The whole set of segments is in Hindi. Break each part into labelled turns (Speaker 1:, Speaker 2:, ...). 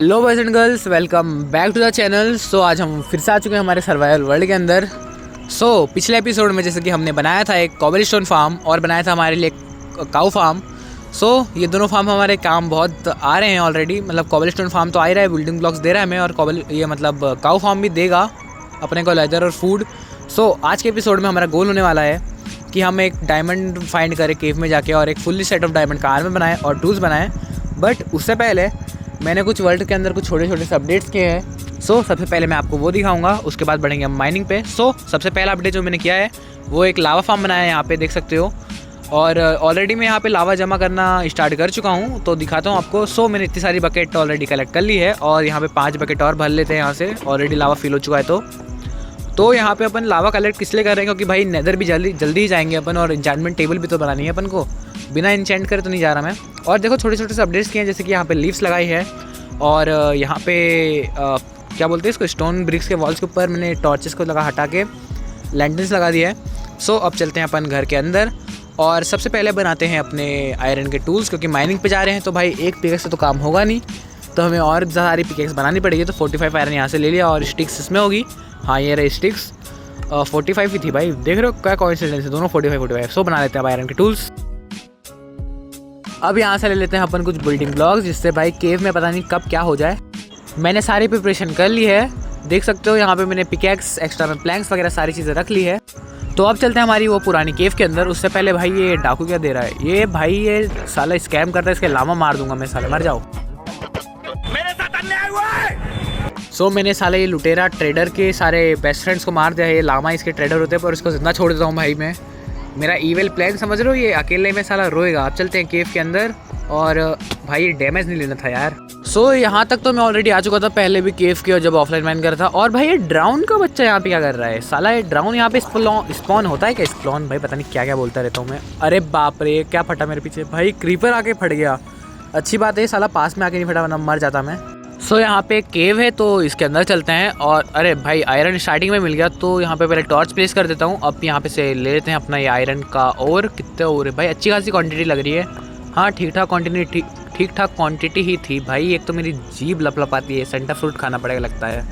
Speaker 1: Hello boys and girls, welcome back to the channel. So आज हम फिर से आ चुके हैं हमारे सर्वाइवल वर्ल्ड के अंदर। पिछले एपिसोड में जैसे कि हमने बनाया था एक कॉबलस्टोन फार्म और बनाया था हमारे लिए काऊ फार्म। ये दोनों फार्म हमारे काम बहुत आ रहे हैं ऑलरेडी। मतलब कॉबलस्टोन फार्म तो आ ही रहा है, बिल्डिंग ब्लॉक्स दे रहा है हमें, और काऊ फार्म भी देगा अपने को लेदर और फूड। आज के एपिसोड में हमारा गोल होने वाला है कि हम एक डायमंड फाइंड करें केव में जाके और एक फुल्ली सेट ऑफ डायमंड का आर्मर बनाएं और टूल्स बनाएं। बट उससे पहले मैंने कुछ वर्ल्ड के अंदर कुछ छोटे छोटे से अपडेट्स किए हैं। सबसे पहले मैं आपको वो दिखाऊंगा, उसके बाद बढ़ेंगे हम माइनिंग पे। सबसे पहला अपडेट जो मैंने किया है वो एक लावा फार्म बनाया है, यहाँ पे देख सकते हो। और ऑलरेडी मैं यहाँ पे लावा जमा करना स्टार्ट कर चुका हूँ, तो दिखाता हूँ आपको। मैंने इतनी सारी बकेट ऑलरेडी कलेक्ट कर ली है और यहाँ पे 5 बकेट और भर लेते हैं यहाँ से। ऑलरेडी लावा फिल हो चुका है तो यहाँ पे अपन लावा कलेक्ट किस लिए कर रहे हैं, क्योंकि भाई नेदर भी जल्दी ही जाएंगे अपन, और इंचेंटमेंट टेबल भी तो बनानी है अपन को। बिना इंचेंट करे तो नहीं जा रहा मैं। और देखो छोटे छोटे से अपडेट्स किए हैं, जैसे कि यहाँ पे लीव्स लगाई है और यहाँ पे क्या बोलते हैं इसको, स्टोन ब्रिक्स के वॉल्स के ऊपर मैंने टॉर्चेस को हटा के लैंटर्न्स लगा दिया है। अब चलते हैं अपन घर के अंदर और सबसे पहले बनाते हैं अपने आयरन के टूल्स, क्योंकि माइनिंग पे जा रहे हैं तो भाई एक पिकेक्स से तो काम होगा नहीं, तो हमें और सारी पिकेक्स बनानी पड़ेगी। तो 45 आयरन यहाँ से ले लिया और स्टिक्स इसमें होगी। हाँ, ये रहे स्टिक्स, 45 ही थी भाई, देख रहे हो क्या कोइंसिडेंस है, दोनों 45। बना लेते हैं अब आयरन के टूल्स। अब यहाँ से ले लेते हैं अपन कुछ बिल्डिंग ब्लॉक्स, जिससे भाई केव में पता नहीं कब क्या हो जाए। मैंने सारी प्रिपरेशन कर ली है, देख सकते हो यहाँ पे मैंने पिकेक्स, एक्स्ट्रा में प्लैंक्स वगैरह सारी चीज़ें रख ली है। तो अब चलते हैं हमारी वो पुरानी केव के अंदर। उससे पहले भाई ये डाकू क्या दे रहा है, ये भाई ये साला स्कैम करता है, इसके लामा मार दूंगा मैं, साले मर जाओ। मेरे साथ अन्याय हुआ है। मैंने साले ये लुटेरा ट्रेडर के सारे बेस्ट फ्रेंड्स को मार दिया है। ये लामा इसके ट्रेडर होते हैं, पर उसको जिंदा छोड़ देता हूँ भाई मैं। मेरा ईविल प्लान समझ रहे हो, ये अकेले में साला रोएगा। अब चलते हैं केव के अंदर और भाई ये डैमेज नहीं लेना था यार। यहाँ तक तो मैं ऑलरेडी आ चुका था पहले भी केव के, और जब ऑफलाइन माइन कर था। और भाई ये ड्राउन का बच्चा यहाँ पे क्या कर रहा है साला, ये ड्राउन यहाँ पे स्पॉन होता है क्या, स्पॉन भाई पता नहीं क्या क्या बोलता रहता हूँ मैं। अरे बाप रे, क्या फटा मेरे पीछे भाई, क्रीपर आके फट गया। अच्छी बात है साला पास में आके नहीं फटा, वरना मर जाता मैं। यहाँ पे केव है तो इसके अंदर चलते हैं। और अरे भाई आयरन स्टार्टिंग में मिल गया, तो यहाँ पे पहले टॉर्च प्लेस कर देता हूँ। अब यहाँ पे से ले लेते हैं अपना ये आयरन का और कितने और है भाई, अच्छी खासी क्वांटिटी लग रही है। हाँ ठीक ठाक क्वांटिटी ही थी भाई। एक तो मेरी जीभ लपलपाती है, सेंटा फ्रूट खाना पड़ेगा लगता है।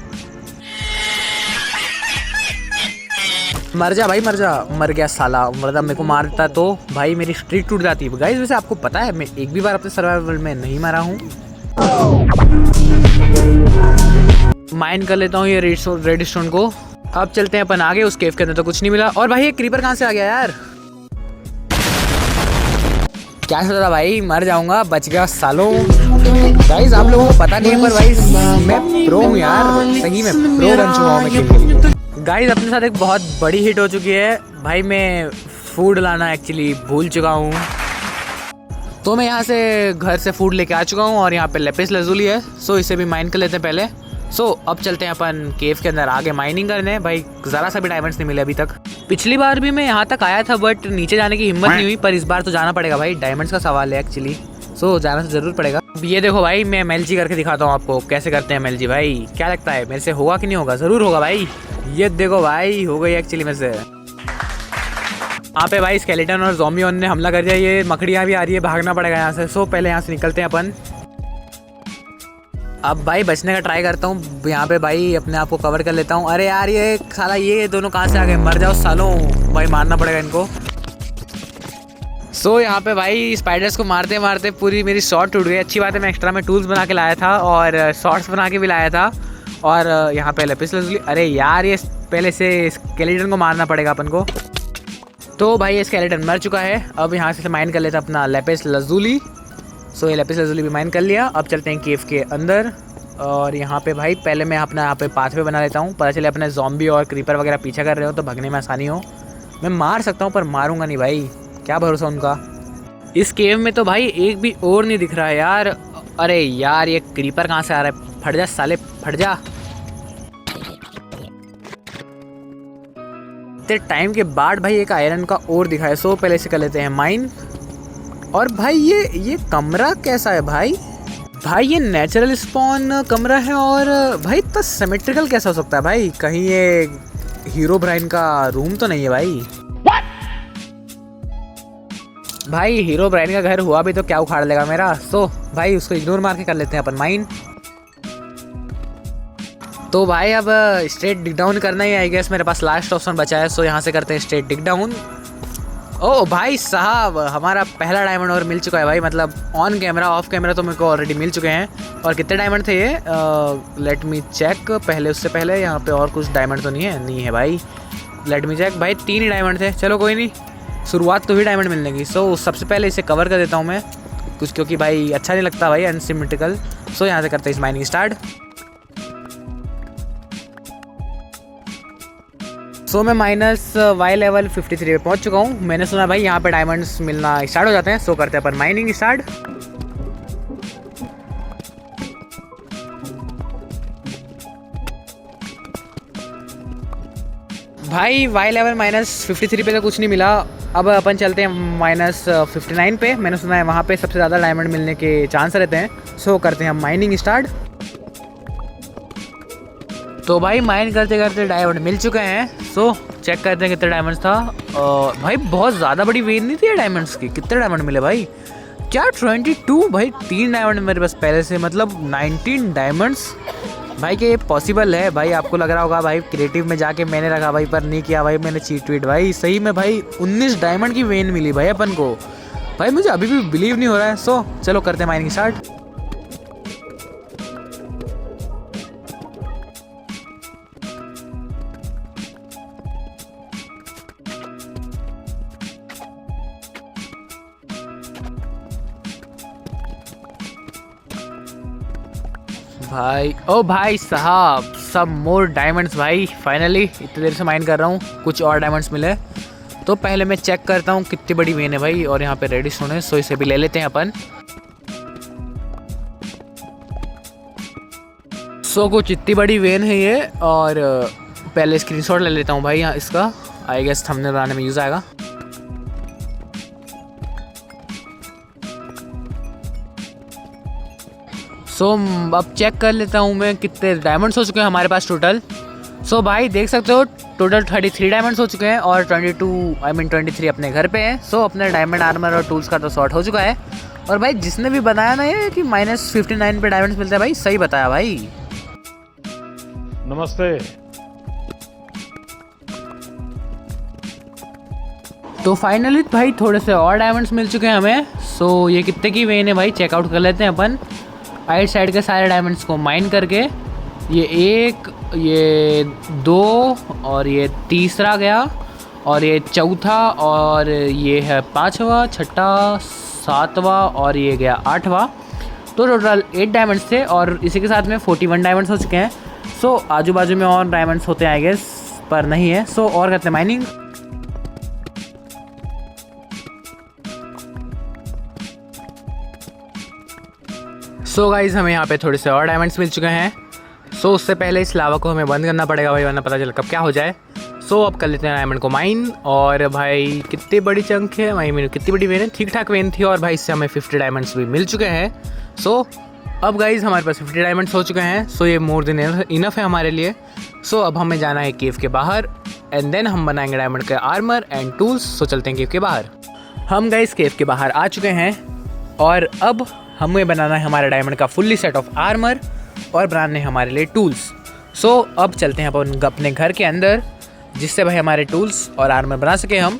Speaker 1: मर जा भाई, मर गया साला। मेरे को मार देता तो भाई मेरी स्ट्रीक टूट जाती है। गाइस वैसे आपको पता है मैं एक भी बार अपने सर्वाइवल में नहीं मरा हूँ। माइन कर लेता हूँ ये रेड स्टोन को। अब चलते हैं अपन आगे। उस केव के अंदर तो कुछ नहीं मिला। और भाई ये क्रीपर कहाँ से आ गया यार, क्या सोचा था भाई, मर जाऊंगा, बच गया सालों। गाइस आप लोगों को पता नहीं है, पर भाई मैं प्रो हूँ यार, सही में प्रो बन चुका हूँ मैं। गाइस अपने साथ एक बहुत बड़ी हिट हो चुकी है भाई, मैं फूड लाना एक्चुअली भूल चुका हूँ। तो मैं यहाँ से घर से फूड लेके आ चुका हूँ और यहाँ पे लेपिस लजुली है। इसे भी माइन कर लेते हैं पहले। अब चलते हैं अपन केव के अंदर आगे माइनिंग करने। भाई ज़रा सा भी डायमंड्स नहीं मिले अभी तक। पिछली बार भी मैं यहाँ तक आया था, बट नीचे जाने की हिम्मत नहीं हुई, पर इस बार तो जाना पड़ेगा भाई, डायमंड्स का सवाल है एक्चुअली। जाना तो ज़रूर पड़ेगा। ये देखो भाई, मैं MLG करके दिखाता हूँ आपको कैसे करते हैं MLG। भाई क्या लगता है मेरे से होगा कि नहीं होगा, ज़रूर होगा भाई। ये देखो भाई, हो गई एक्चुअली मेरे से। यहाँ पे भाई स्केलेटन और ज़ॉम्बी ने हमला कर दिया। ये मकड़ियाँ भी आ रही है, भागना पड़ेगा यहाँ से। पहले यहाँ से निकलते हैं अपन। अब भाई बचने का ट्राई करता हूँ यहाँ पे भाई, अपने आप को कवर कर लेता हूँ। अरे यार ये साला, ये दोनों कहाँ से आ गए, मर जाओ सालों भाई, मारना पड़ेगा इनको। यहाँ पे भाई स्पाइडर्स को मारते मारते पूरी मेरी शॉर्ट टूट गई। अच्छी बात है मैं एक्स्ट्रा में टूल्स बना के लाया था और शॉर्ट्स बना के भी लाया था। और यहाँ पे लेपिस लजुली, अरे यार ये पहले से स्केलेटन को मारना पड़ेगा अपन को। तो भाई ये स्केलेटन मर चुका है। अब यहाँ से माइन कर लेता अपना लेपिस लजुली। ये लेपिस लजुली भी माइन कर लिया। अब चलते हैं केव के अंदर और यहाँ पे भाई पहले मैं अपना यहाँ पे पाथवे बना लेता हूँ, पता चले अपने ज़ॉम्बी और क्रीपर वगैरह पीछा कर रहे हो तो भगने में आसानी हो। मैं मार सकता हूँ पर मारूंगा नहीं भाई, क्या भरोसा उनका। इस केव में तो भाई एक भी और नहीं दिख रहा है यार। अरे यार ये क्रीपर कहाँ से आ रहा है, फट जा साले फट जा। इतने टाइम के बाद भाई एक आयरन का और दिखा है। पहले से कर लेते हैं माइन। और भाई ये कमरा कैसा है भाई, ये नेचुरल स्पॉन कमरा है। और भाई इतना सिमेट्रिकल कैसा हो सकता है भाई, कहीं ये हीरो ब्राइन का रूम तो नहीं है भाई। भाई हीरो ब्राइन का घर हुआ भी तो क्या उखाड़ लेगा मेरा। भाई उसको इग्नोर मार के कर लेते हैं अपन माइन। तो भाई अब स्ट्रेट डिग डाउन करना ही आई गेस, मेरे पास लास्ट ऑप्शन बचा है। सो यहाँ से करते हैं स्ट्रेट डिग डाउन। ओ भाई साहब, हमारा पहला डायमंड और मिल चुका है भाई, मतलब ऑन कैमरा। ऑफ कैमरा तो मेरे को ऑलरेडी मिल चुके हैं। और कितने डायमंड थे ये, लेट मी चेक। पहले उससे पहले यहाँ पे और कुछ डायमंड तो नहीं है भाई। लेट मी चेक भाई, 3 ही डायमंड थे। चलो कोई नहीं, शुरुआत तो ही डायमंड मिलने की। सो सबसे पहले इसे कवर कर देता हूँ मैं कुछ, क्योंकि भाई अच्छा नहीं लगता भाई अनसिमेट्रिकल। सो यहाँ से करते हैं इस माइनिंग स्टार्ट। सो मैं माइनस वाई लेवल 53 पे पहुंच चुका हूँ। मैंने सुना भाई यहाँ पे डायमंड्स मिलना स्टार्ट हो जाते हैं। सो करते हैं अपन माइनिंग स्टार्ट। भाई वाई लेवल माइनस 53 पे तो कुछ नहीं मिला। अब अपन चलते हैं माइनस 59 पे। मैंने सुना है वहाँ पे सबसे ज़्यादा डायमंड मिलने के चांस रहते हैं। सो करते हैं हम माइनिंग स्टार्ट। तो भाई माइन करते करते डायमंड मिल चुके हैं। सो चेक करते हैं कितने डायमंड्स था। भाई बहुत ज़्यादा बड़ी वेट नहीं थी डायमंड्स की। कितने डायमंड मिले भाई, क्या 22 भाई। 3 डायमंड मेरे पास पहले से, मतलब 19 डायमंड्स भाई। क्या ये पॉसिबल है भाई? आपको लग रहा होगा भाई क्रिएटिव में जाके मैंने रखा भाई, पर नहीं किया भाई मैंने, चीट वीट भाई। सही में भाई 19 डायमंड की वेन मिली भाई अपन को। भाई मुझे अभी भी बिलीव नहीं हो रहा है। सो चलो करते हैं माइनिंग स्टार्ट। भाई ओ भाई साहब, सब मोर डायमंड्स भाई। फाइनली इतनी देर से माइन कर रहा हूँ, कुछ और डायमंड्स मिले। तो पहले मैं चेक करता हूँ कितनी बड़ी वेन है भाई। और यहाँ पे रेडी स्टोन है, सो इसे भी ले लेते हैं अपन। सो कुछ इतनी बड़ी वेन है ये। और पहले स्क्रीनशॉट ले लेता हूँ भाई यहाँ इसका, आई गेस थंबनेल बनाने में यूज़ आएगा। सो अब चेक कर लेता हूँ मैं कितने डायमंड्स हो चुके हैं हमारे पास टोटल। सो भाई देख सकते हो टोटल 33 डायमंड्स हो चुके हैं। और 23 अपने घर पे हैं। सो अपने डायमंड आर्मर और टूल्स का तो सॉर्ट हो चुका है। और भाई जिसने भी बनाया ना ये कि माइनस 59 पे डायमंड्स मिलते हैं, भाई सही बताया भाई।
Speaker 2: नमस्ते।
Speaker 1: तो फाइनली भाई थोड़े से और डायमंड्स मिल चुके हैं हमें। सो ये कितने की वेन है भाई, चेकआउट कर लेते हैं अपन। राइट साइड के सारे डायमंड्स को माइन करके, ये 1, ये 2 और ये तीसरा गया, और ये चौथा, और ये है 5वां, 6वां, 7वां, और ये गया 8वां। तो टोटल 8 डायमंड्स थे। और इसी के साथ में 41 डायमंड्स हो चुके हैं। सो आजू बाजू में और डायमंड्स होते हैं आई गेस, पर नहीं है। सो और करते हैं माइनिंग। सो गाइज हमें यहाँ पे थोड़े से और डायमंड्स मिल चुके हैं। सो उससे पहले इस लावा को हमें बंद करना पड़ेगा भाई, वरना पता चला कब क्या हो जाए। सो अब कर लेते हैं डायमंड को माइन। और भाई कितनी बड़ी चंक है भाई, मेरी कितनी बड़ी वेन है, ठीक ठाक वेन थी। और भाई इससे हमें 50 डायमंड्स भी मिल चुके हैं। सो अब गाइज हमारे पास 50 डायमंड्स हो चुके हैं। सो ये मोर देन इनफ है हमारे लिए। सो अब हमें जाना है केव के बाहर, एंड देन हम बनाएंगे डायमंड के आर्मर एंड टूल्स। सो चलते हैं केव के बाहर। हम गाइज केव के बाहर आ चुके हैं। और अब हमें बनाना है हमारे डायमंड का फुल्ली सेट ऑफ आर्मर, और बनाने हैं हमारे लिए टूल्स। सो अब चलते हैं अपन अपने घर के अंदर, जिससे भाई हमारे टूल्स और आर्मर बना सके हम।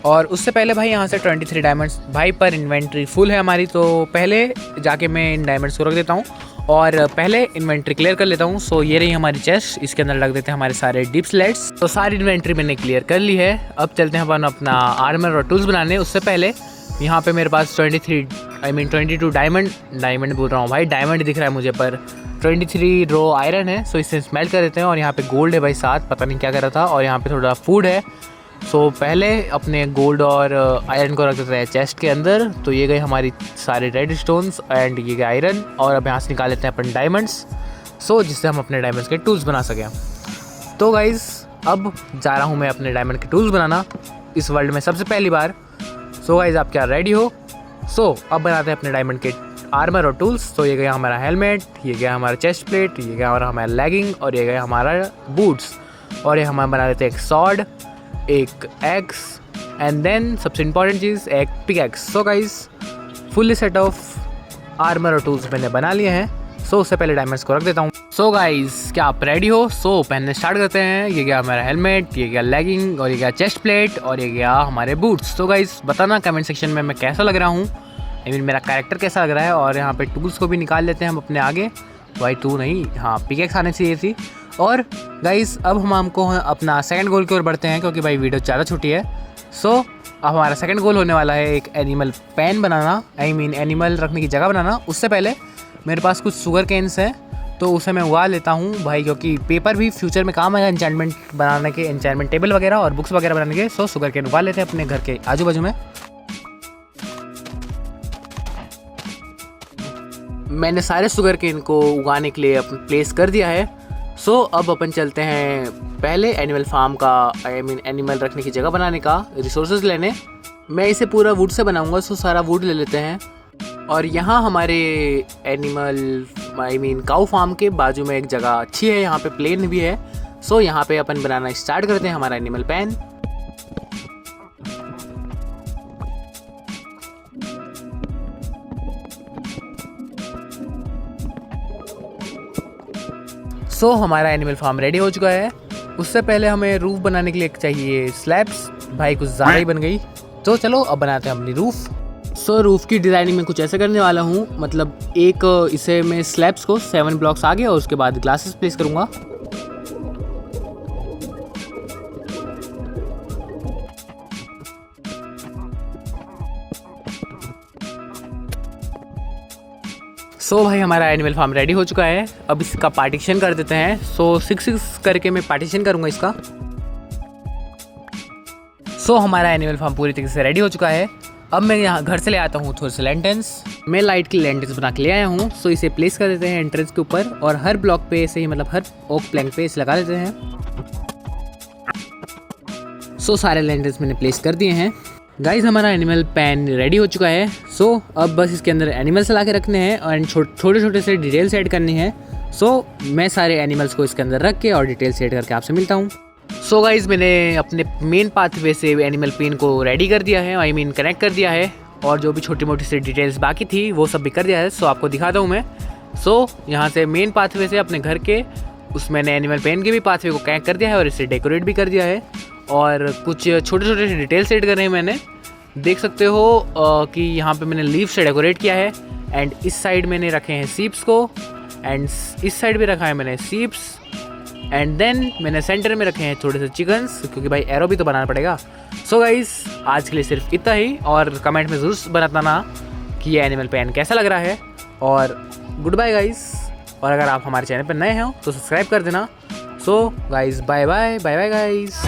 Speaker 1: और उससे पहले भाई यहाँ से 23 डायमंड्स भाई पर इन्वेंट्री फुल है हमारी। तो पहले जाके मैं इन डायमंड्स को रख देता हूँ और पहले इन्वेंट्री क्लियर कर लेता हूँ। सो ये रही हमारी चेस्ट, इसके अंदर रख देते हैं हमारे सारे डीप स्लेट्स। तो सारी इन्वेंट्री मैंने क्लियर कर ली है। अब चलते हैं अपन अपना आर्मर और टूल्स बनाने। उससे पहले यहाँ पे मेरे पास 22 डायमंड बोल रहा हूँ भाई, डायमंड दिख रहा है मुझे, पर 23 रो आयरन है। सो इससे स्मेल्ट कर देते हैं। और यहाँ पे गोल्ड है भाई 7, पता नहीं क्या कर रहा था। और यहाँ पे थोड़ा फूड है। सो पहले अपने गोल्ड और आयरन को रख देते हैं चेस्ट के अंदर। तो ये गए हमारी सारे रेड स्टोन्स एंड ये गए आयरन। और अब यहाँ से निकाल लेते हैं अपन डायमंड्स, सो जिससे हम अपने डायमंड्स के टूल्स बना सकें। तो गाइज़ अब जा रहा हूँ मैं अपने डायमंड के टूल्स बनाना इस वर्ल्ड में सबसे पहली बार। सो गाइज़ आप क्या रेडी हो? सो अब बनाते हैं अपने डायमंड के आर्मर और टूल्स। तो ये गया हमारा हेलमेट, ये गया हमारा चेस्ट प्लेट, ये गया हमारा लेगिंग, और ये गया हमारा बूट्स। और ये हम बना लेते हैं एक सॉर्ड, एक एक्स, एंड देन सबसे इंपॉर्टेंट चीज़ एक pickaxe. So guys fully set of armour और टूल्स मैंने बना लिए हैं। सो उससे पहले डायमंड्स को रख देता हूँ। सो गाइस, क्या आप रेडी हो? सो पहनने स्टार्ट करते हैं। ये गया हमारा हेलमेट, ये गया लेगिंग, और ये गया चेस्ट प्लेट, और ये गया हमारे बूट्स। तो गाइस बताना कमेंट सेक्शन में मैं कैसा लग रहा हूँ, आई मीन मेरा कैरेक्टर कैसा लग रहा है। और यहाँ पे टूल्स को भी निकाल लेते हैं हम अपने आगे। भाई टू नहीं, हाँ पिकेक्स आने चाहिए थी। और गाइस अब हमको अपना सेकंड गोल की ओर बढ़ते हैं, क्योंकि भाई वीडियो ज़्यादा छोटी है। सो अब हमारा सेकंड गोल होने वाला है एक एनिमल पेन बनाना, आई मीन एनिमल रखने की जगह बनाना। उससे पहले मेरे पास कुछ शुगर केन्स हैं, तो उसे मैं उगा लेता हूँ भाई, क्योंकि पेपर भी फ्यूचर में काम आएगा एन्चेंटमेंट बनाने के, एन्चेंटमेंट टेबल वगैरह और बुक्स वगैरह बनाने के। सो शुगर केन उगा लेते हैं अपने घर के आजू बाजू में। मैंने सारे शुगर केन को उगाने के लिए अपन प्लेस कर दिया है। सो अब अपन चलते हैं पहले एनिमल फार्म का, आई मीन एनिमल रखने की जगह बनाने का रिसोर्सेज लेने। मैं इसे पूरा वुड से बनाऊंगा, सो सारा वुड ले लेते हैं। और यहाँ हमारे animal I mean cow farm के बाजू में एक जगह अच्छी है, यहाँ पे प्लेन भी है। सो यहाँ पे अपन बनाना स्टार्ट करते हैं हमारा एनिमल पेन। सो हमारा एनिमल फार्म रेडी हो चुका है। उससे पहले हमें रूफ बनाने के लिए चाहिए स्लैब्स। भाई कुछ ज़्यादा ही बन गई, तो चलो अब बनाते हैं अपनी रूफ। सो रूफ की डिज़ाइनिंग में कुछ ऐसे करने वाला हूँ, मतलब एक इसे मैं स्लैब्स को 7 ब्लॉक्स आगे और उसके बाद ग्लासेस प्लेस करूँगा। सो भाई हमारा एनिमल फार्म रेडी हो चुका है। अब इसका पार्टीशन कर देते हैं। सो 6 करके मैं पार्टीशन करूँगा इसका। सो हमारा एनिमल फार्म पूरी तरीके से रेडी हो चुका है। अब मैं यहाँ घर से ले आता हूँ थोड़े से लैंटर्न्स। मैं लाइट की लैंटर्न्स बना के ले आया हूँ। सो इसे प्लेस कर देते हैं एंट्रेंस के ऊपर, और हर ब्लॉक पे ऐसे ही, मतलब हर ओक प्लैंक पे इसे लगा देते हैं। सो सारे लैंटर्न्स मैंने प्लेस कर दिए हैं। गाइस हमारा एनिमल पेन रेडी हो चुका है। सो अब बस इसके अंदर एनिमल्स ला के रखने हैं और छोटे छोटे से डिटेल्स ऐड करनी है। सो मैं सारे एनिमल्स को इसके अंदर रख के और डिटेल्स ऐड करके आपसे मिलता हूँ। सो गाइस मैंने अपने मेन पाथवे से एनिमल पेन को रेडी कर दिया है, आई मीन कनेक्ट कर दिया है, और जो भी छोटी मोटी सी डिटेल्स बाकी थी वो सब भी कर दिया है। सो आपको दिखाता हूँ मैं। सो यहाँ से मेन पाथवे से अपने घर के उस मैंने एनिमल पेन के भी पाथवे को कनेक्ट कर दिया है और इसे डेकोरेट भी कर दिया है, और कुछ छोटे छोटे से डिटेल्स ऐड करे हैं मैंने। देख सकते हो कि यहाँ पे मैंने लीफ से डेकोरेट किया है, एंड इस साइड मैंने रखे हैं सीप्स को, एंड इस साइड भी रखा है मैंने सीप्स, एंड देन मैंने सेंटर में रखे हैं थोड़े से चिकन्स, क्योंकि भाई एरो भी तो बनाना पड़ेगा। सो गाइस आज के लिए सिर्फ इतना ही, और कमेंट में ज़रूर बताना कि ये एनिमल पेन कैसा लग रहा है। और गुड बाय गाइस, और अगर आप हमारे चैनल पर नए हो तो सब्सक्राइब कर देना। So guys bye bye, bye bye guys.